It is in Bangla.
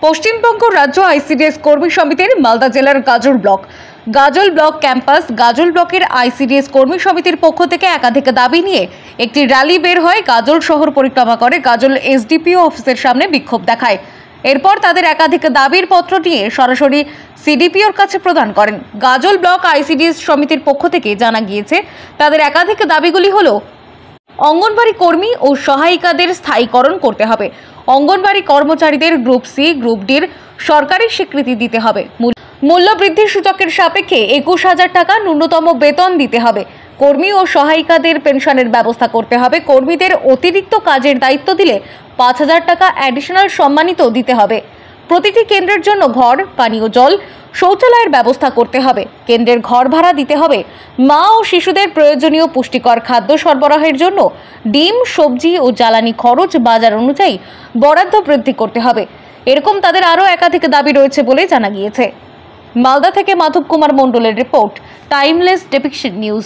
পশ্চিমবঙ্গ রাজ্য আইসিডিএস কর্মী সমিতির মালদা জেলার গাজল ব্লক ক্যাম্পাস গাজল ব্লকের আইসিডিএস কর্মী সমিতির পক্ষ থেকে একাধিক দাবি নিয়ে একটি র্যালি বের হয়। গাজল শহর পরিক্রমা করে গাজল এসডিপিও অফিসের সামনে বিক্ষোভ দেখায়। এরপর তাদের একাধিক দাবির পত্র নিয়ে সরাসরি সিডিপিওর কাছে প্রদান করেন। গাজল ব্লক আইসিডিএস সমিতির পক্ষ থেকে জানা গিয়েছে, তাদের একাধিক দাবিগুলি হলো অঙ্গনবাড়ি কর্মী ও সহায়িকাদের স্থায়ীকরণ করতে হবে, অঙ্গনবাড়ি কর্মচারীদের গ্রুপ সি গ্রুপ ডির সরকারি স্বীকৃতি দিতে হবে, মূল্য বৃদ্ধির সূচকের সাপেক্ষে 21,000 টাকা ন্যূনতম বেতন দিতে হবে, কর্মী ও সহায়িকাদের পেনশনের ব্যবস্থা করতে হবে, কর্মীদের অতিরিক্ত কাজের দায়িত্ব দিলে 5,000 টাকা অ্যাডিশনাল সম্মানিত দিতে হবে, প্রতিটি কেন্দ্রের জন্য ঘর, পানীয় জল, শৌচালয়ের ব্যবস্থা করতে হবে, কেন্দ্রের ঘর ভাড়া দিতে হবে, মা ও শিশুদের প্রয়োজনীয় পুষ্টিকর খাদ্য সরবরাহের জন্য ডিম, সবজি ও জ্বালানি খরচ বাজার অনুযায়ী বরাদ্দ বৃদ্ধি করতে হবে। এরকম তাদের আরও একাধিক দাবি রয়েছে বলে জানা গিয়েছে। মালদা থেকে মাধব কুমার মণ্ডলের রিপোর্ট, টাইমলেস ডেপিকশন নিউজ।